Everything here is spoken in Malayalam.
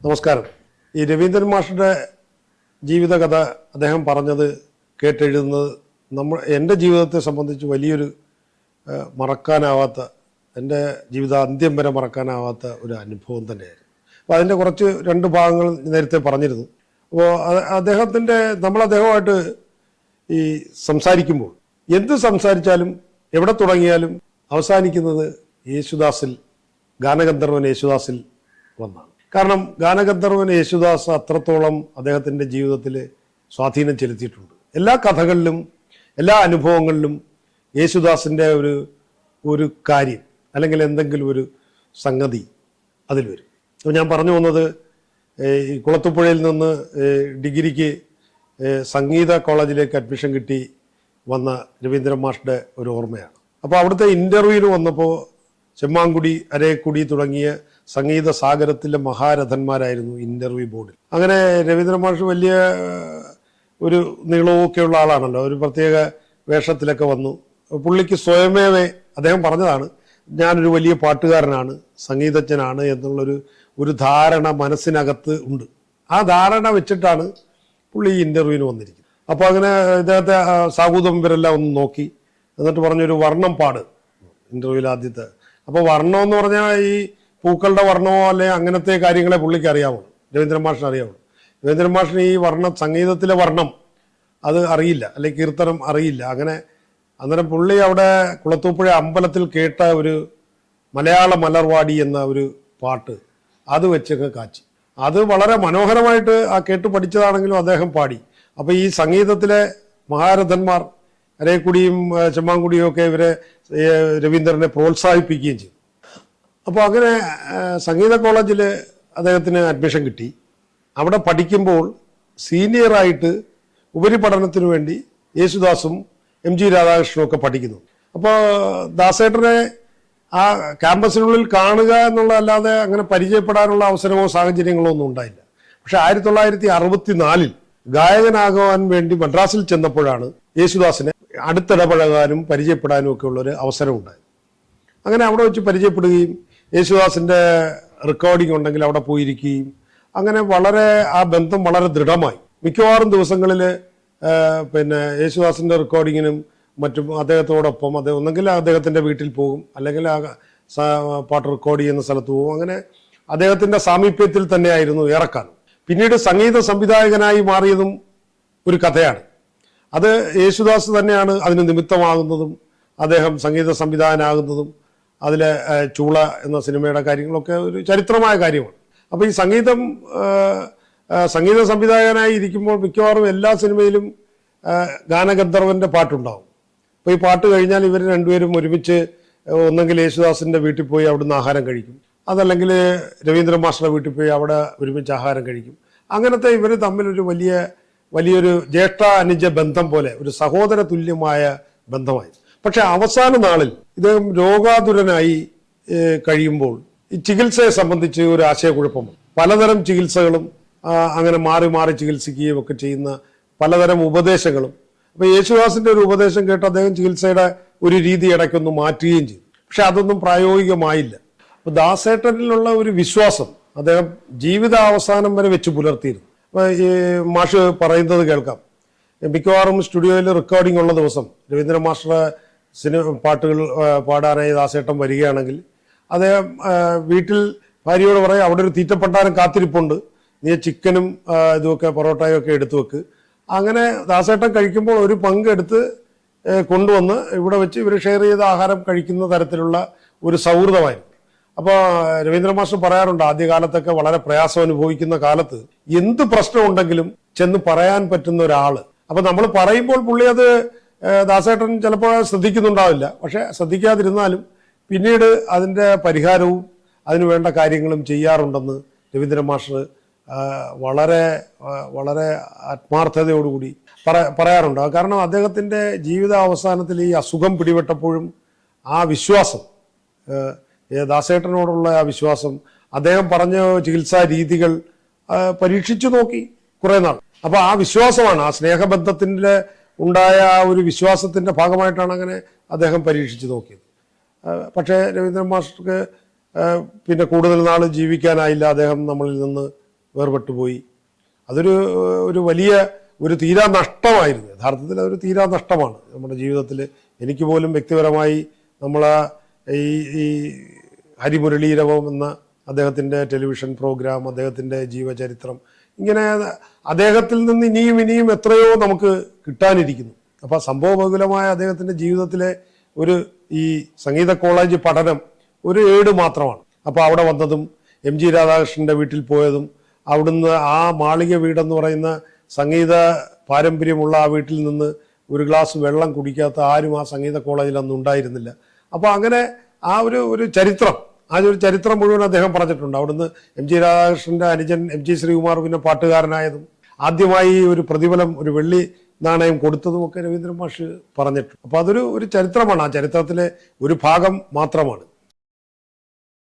നമസ്കാരം. ഈ രവീന്ദ്രൻ മാഷിൻ്റെ ജീവിതകഥ അദ്ദേഹം പറഞ്ഞത് കേട്ടെഴുതുന്നത് എൻ്റെ ജീവിതത്തെ സംബന്ധിച്ച് വലിയൊരു മറക്കാനാവാത്ത, എൻ്റെ ജീവിതാന്ത്യം വരെ മറക്കാനാവാത്ത ഒരു അനുഭവം തന്നെയായിരുന്നു. അപ്പോൾ അതിൻ്റെ കുറച്ച് രണ്ട് ഭാഗങ്ങൾ നേരത്തെ പറഞ്ഞിരുന്നു. അപ്പോൾ നമ്മളദ്ദേഹമായിട്ട് ഈ സംസാരിക്കുമ്പോൾ എന്ത് സംസാരിച്ചാലും എവിടെ തുടങ്ങിയാലും അവസാനിക്കുന്നത് യേശുദാസിൽ, ഗാനഗന്ധർവൻ യേശുദാസിൽ വന്നാണ്. കാരണം ഗാനഗന്ധർവൻ യേശുദാസ് അത്രത്തോളം അദ്ദേഹത്തിൻ്റെ ജീവിതത്തിൽ സ്വാധീനം ചെലുത്തിയിട്ടുണ്ട്. എല്ലാ കഥകളിലും എല്ലാ അനുഭവങ്ങളിലും യേശുദാസിൻ്റെ ഒരു കാര്യം അല്ലെങ്കിൽ എന്തെങ്കിലും ഒരു സംഗതി അതിൽ വരും. അപ്പോൾ ഞാൻ പറഞ്ഞു വന്നത്, ഈ കുളത്തുപുഴയിൽ നിന്ന് ഡിഗ്രിക്ക് സംഗീത കോളേജിലേക്ക് അഡ്മിഷൻ കിട്ടി വന്ന രവീന്ദ്രൻ മാഷിൻ്റെ ഒരു ഓർമ്മയാണ്. അപ്പോൾ അവിടുത്തെ ഇൻ്റർവ്യൂവിന് വന്നപ്പോൾ ചെമ്മാങ്കുടി, അരേക്കുടി തുടങ്ങിയ സംഗീത സാഗരത്തിലെ മഹാരഥന്മാരായിരുന്നു ഇൻ്റർവ്യൂ ബോർഡിൽ. അങ്ങനെ രവീന്ദ്രൻ മാഷ് വലിയ ഒരു നീളമൊക്കെയുള്ള ആളാണല്ലോ, ഒരു പ്രത്യേക വേഷത്തിലൊക്കെ വന്നു. പുള്ളിക്ക് സ്വയമേവേ അദ്ദേഹം പറഞ്ഞതാണ്, ഞാനൊരു വലിയ പാട്ടുകാരനാണ്, സംഗീതജ്ഞനാണ് എന്നുള്ളൊരു ധാരണ മനസ്സിനകത്ത് ഉണ്ട്. ആ ധാരണ വെച്ചിട്ടാണ് പുള്ളി ഈ ഇൻ്റർവ്യൂവിന് വന്നിരിക്കുന്നത്. അപ്പോൾ അങ്ങനെ ഇദ്ദേഹത്തെ സാഹൂതം ഇവരെല്ലാം ഒന്ന് നോക്കി, എന്നിട്ട് പറഞ്ഞൊരു വർണ്ണം പാട് ഇൻ്റർവ്യൂവിൽ ആദ്യത്തെ. അപ്പോൾ വർണ്ണം എന്ന് പറഞ്ഞാൽ ഈ പൂക്കളുടെ വർണ്ണമോ അല്ലെങ്കിൽ അങ്ങനത്തെ കാര്യങ്ങളെ പുള്ളിക്ക് അറിയാവുള്ളൂ, രവീന്ദ്രൻ മാഷിന് അറിയാവുള്ളൂ. രവീന്ദ്രൻ മാഷിന് ഈ സംഗീതത്തിലെ വർണ്ണം അത് അറിയില്ല, അല്ലെങ്കിൽ കീർത്തനം അറിയില്ല. അന്നേരം പുള്ളി അവിടെ കുളത്തൂപ്പുഴ അമ്പലത്തിൽ കേട്ട ഒരു മലയാള മലർവാടി എന്ന ഒരു പാട്ട് അത് വെച്ചൊക്കെ കാച്ചി. അത് വളരെ മനോഹരമായിട്ട് ആ കേട്ട് പഠിച്ചതാണെങ്കിലും അദ്ദേഹം പാടി. അപ്പോൾ ഈ സംഗീതത്തിലെ മഹാരഥന്മാർ അരേക്കുടിയും ചെമ്മാങ്കുടിയും ഒക്കെ ഇവരെ രവീന്ദ്രനെ പ്രോത്സാഹിപ്പിക്കുകയും ചെയ്തു. അപ്പോൾ അങ്ങനെ സംഗീത കോളേജിൽ അദ്ദേഹത്തിന് അഡ്മിഷൻ കിട്ടി. അവിടെ പഠിക്കുമ്പോൾ സീനിയറായിട്ട് ഉപരിപഠനത്തിന് വേണ്ടി യേശുദാസും MG രാധാകൃഷ്ണനും ഒക്കെ പഠിക്കുന്നു. അപ്പോൾ ദാസേട്ടനെ ആ ക്യാമ്പസിനുള്ളിൽ കാണുക എന്നുള്ളതല്ലാതെ അങ്ങനെ പരിചയപ്പെടാനുള്ള അവസരമോ സാഹചര്യങ്ങളോ ഒന്നും ഉണ്ടായില്ല. പക്ഷെ 1964 ഗായകനാകുവാൻ വേണ്ടി മദ്രാസിൽ ചെന്നപ്പോഴാണ് യേശുദാസിനെ അടുത്തിടപഴകാനും പരിചയപ്പെടാനും ഒക്കെ ഉള്ളൊരു അവസരം ഉണ്ടായത്. അങ്ങനെ അവിടെ വെച്ച് പരിചയപ്പെടുകയും യേശുദാസിൻ്റെ റെക്കോർഡിംഗ് ഉണ്ടെങ്കിൽ അവിടെ പോയിരിക്കുകയും അങ്ങനെ ആ ബന്ധം വളരെ ദൃഢമായി. മിക്കവാറും ദിവസങ്ങളിൽ യേശുദാസിൻ്റെ റെക്കോർഡിങ്ങിനും മറ്റും അദ്ദേഹത്തോടൊപ്പം ഒന്നെങ്കിൽ അദ്ദേഹത്തിൻ്റെ വീട്ടിൽ പോകും, അല്ലെങ്കിൽ പാട്ട് റെക്കോർഡ് ചെയ്യുന്ന സ്ഥലത്ത് പോകും. അങ്ങനെ അദ്ദേഹത്തിൻ്റെ സാമീപ്യത്തിൽ തന്നെയായിരുന്നു ഏറെക്കാലം. പിന്നീട് സംഗീത സംവിധായകനായി മാറിയതും ഒരു കഥയാണ്. അത് യേശുദാസ് തന്നെയാണ് അതിന് നിമിത്തമാകുന്നതും സംഗീത സംവിധായകനാകുന്നതും. അതിലെ ചൂള എന്ന സിനിമയുടെ കാര്യങ്ങളൊക്കെ ഒരു ചരിത്രമായ കാര്യമാണ്. അപ്പോൾ ഈ സംഗീത സംവിധായകനായി ഇരിക്കുമ്പോൾ മിക്കവാറും എല്ലാ സിനിമയിലും ഗാനഗന്ധർവൻ്റെ പാട്ടുണ്ടാവും. അപ്പോൾ ഈ പാട്ട് കഴിഞ്ഞാൽ ഇവർ രണ്ടുപേരും ഒരുമിച്ച് ഒന്നെങ്കിൽ യേശുദാസിൻ്റെ വീട്ടിൽ പോയി അവിടുന്ന് ആഹാരം കഴിക്കും, അതല്ലെങ്കിൽ രവീന്ദ്രൻ മാസ്റ്ററുടെ വീട്ടിൽ പോയി അവിടെ ഒരുമിച്ച് ആഹാരം കഴിക്കും. അങ്ങനത്തെ ഇവർ തമ്മിലൊരു വലിയൊരു ജ്യേഷ്ഠ അനുജ ബന്ധം പോലെ ഒരു സഹോദര തുല്യമായ ബന്ധമായി. പക്ഷെ അവസാന നാളിൽ ഇദ്ദേഹം രോഗാതുരനായി കഴിയുമ്പോൾ ഈ ചികിത്സയെ സംബന്ധിച്ച് ഒരു ആശയക്കുഴപ്പമാണ്. പലതരം ചികിത്സകളും അങ്ങനെ മാറി മാറി ചികിത്സിക്കുകയും ഒക്കെ ചെയ്യുന്ന പലതരം ഉപദേശങ്ങളും. അപ്പോൾ യേശുദാസിന്റെ ഒരു ഉപദേശം കേട്ട് അദ്ദേഹം ചികിത്സയുടെ ഒരു രീതി ഇടയ്ക്കൊന്ന് മാറ്റുകയും ചെയ്തു. പക്ഷെ അതൊന്നും പ്രായോഗികമായില്ല. അപ്പോൾ ദാസേട്ടനിലുള്ള ഒരു വിശ്വാസം അദ്ദേഹം ജീവിതാവസാനം വരെ വെച്ച് പുലർത്തിയിരുന്നു. അപ്പോൾ ഈ മാഷ് പറയുന്നത് കേൾക്കാം. മിക്കവാറും സ്റ്റുഡിയോയിൽ റെക്കോർഡിംഗ് ഉള്ള ദിവസം രവീന്ദ്രൻ മാസ്റ്ററുടെ പാട്ടുകൾ പാടാനായി ദാസേട്ടൻ വരികയാണെങ്കിൽ അദ്ദേഹം വീട്ടിൽ ഭാര്യയോട് പറയും, അവിടെ ഒരു തീറ്റപ്പണ്ടാരം കാത്തിരിപ്പുണ്ട്, നീ ചിക്കനും ഇതുമൊക്കെ പൊറോട്ടയും ഒക്കെ എടുത്തു വെക്ക്. അങ്ങനെ ദാസേട്ടൻ കഴിക്കുമ്പോൾ ഒരു പങ്ക് എടുത്ത് കൊണ്ടുവന്ന് ഇവിടെ വെച്ച് ഇവർ ഷെയർ ചെയ്ത ആഹാരം കഴിക്കുന്ന തരത്തിലുള്ള ഒരു സൗഹൃദമായിരുന്നു. അപ്പോൾ രവീന്ദ്രൻ മാസ്റ്റർ പറയാറുണ്ട്, ആദ്യകാലത്തൊക്കെ വളരെ പ്രയാസം അനുഭവിക്കുന്ന കാലത്ത് എന്ത് പ്രശ്നമുണ്ടെങ്കിലും ചെന്ന് പറയാൻ പറ്റുന്ന ഒരാള്. അപ്പൊ നമ്മൾ പറയുമ്പോൾ പുള്ളി അത് ദാസേട്ടൻ ചിലപ്പോൾ ശ്രദ്ധിക്കുന്നുണ്ടാവില്ല. പക്ഷെ ശ്രദ്ധിക്കാതിരുന്നാലും പിന്നീട് അതിൻ്റെ പരിഹാരവും അതിനു വേണ്ട കാര്യങ്ങളും ചെയ്യാറുണ്ടെന്ന് രവീന്ദ്രൻ മാസ്റ്റർ വളരെ വളരെ ആത്മാർത്ഥതയോടുകൂടി പറയാറുണ്ട്. കാരണം അദ്ദേഹത്തിൻ്റെ ജീവിത അവസാനത്തിൽ ഈ അസുഖം പിടിപെട്ടപ്പോഴും ആ വിശ്വാസം, ദാസേട്ടനോടുള്ള ആ വിശ്വാസം, അദ്ദേഹം പറഞ്ഞ ചികിത്സാ രീതികൾ പരീക്ഷിച്ചു നോക്കി കുറെ നാൾ. അപ്പൊ ആ വിശ്വാസമാണ്, ആ സ്നേഹബന്ധത്തിൻ്റെ ഉണ്ടായ ആ ഒരു വിശ്വാസത്തിന്റെ ഭാഗമായിട്ടാണ് അങ്ങനെ അദ്ദേഹം പരീക്ഷിച്ചു നോക്കിയത്. പക്ഷേ രവീന്ദ്രൻ മാസ്റ്റർക്ക് പിന്നെ കൂടുതൽ നാൾ ജീവിക്കാനായില്ല. അദ്ദേഹം നമ്മളിൽ നിന്ന് വേർപെട്ടു പോയി. അതൊരു ഒരു വലിയ ഒരു തീരാ നഷ്ടമായിരുന്നു. യഥാർത്ഥത്തിൽ അതൊരു തീരാ നഷ്ടമാണ് നമ്മുടെ ജീവിതത്തിൽ. എനിക്ക് പോലും വ്യക്തിപരമായി നമ്മളെ ഈ ഹരിമുരളീരവം എന്ന അദ്ദേഹത്തിൻ്റെ ടെലിവിഷൻ പ്രോഗ്രാം, അദ്ദേഹത്തിൻ്റെ ജീവചരിത്രം, ഇങ്ങനെ അദ്ദേഹത്തിൽ നിന്ന് ഇനിയും എത്രയോ നമുക്ക് കിട്ടാനിരിക്കുന്നു. അപ്പോൾ സംഭവബഹുലമായ അദ്ദേഹത്തിൻ്റെ ജീവിതത്തിലെ ഒരു ഈ സംഗീത കോളേജ് പഠനം ഒരു ഏട് മാത്രമാണ്. അപ്പോൾ അവിടെ വന്നതും MG രാധാകൃഷ്ണൻ്റെ വീട്ടിൽ പോയതും അവിടുന്ന് ആ മാളിക വീടെന്ന് പറയുന്ന സംഗീത പാരമ്പര്യമുള്ള ആ വീട്ടിൽ നിന്ന് ഒരു ഗ്ലാസ് വെള്ളം കുടിക്കാത്ത ആരും ആ സംഗീത കോളേജിൽ അന്ന് ഉണ്ടായിരുന്നില്ല. അപ്പോൾ അങ്ങനെ ആ ഒരു ചരിത്രം, ആ ഒരു ചരിത്രം മുഴുവൻ അദ്ദേഹം പറഞ്ഞിട്ടുണ്ട്. അവിടുന്ന് MG രാധാകൃഷ്ണൻ്റെ അനുജൻ MG ശ്രീകുമാർ പിന്നെ പാട്ടുകാരനായതും ആദ്യമായി ഒരു പ്രതിഫലം, ഒരു വെള്ളി നാണയം കൊടുത്തതുമൊക്കെ രവീന്ദ്രൻ മാഷ് പറഞ്ഞിട്ടുണ്ട്. അപ്പോൾ അതൊരു ചരിത്രമാണ്, ആ ചരിത്രത്തിലെ ഒരു ഭാഗം മാത്രമാണ്.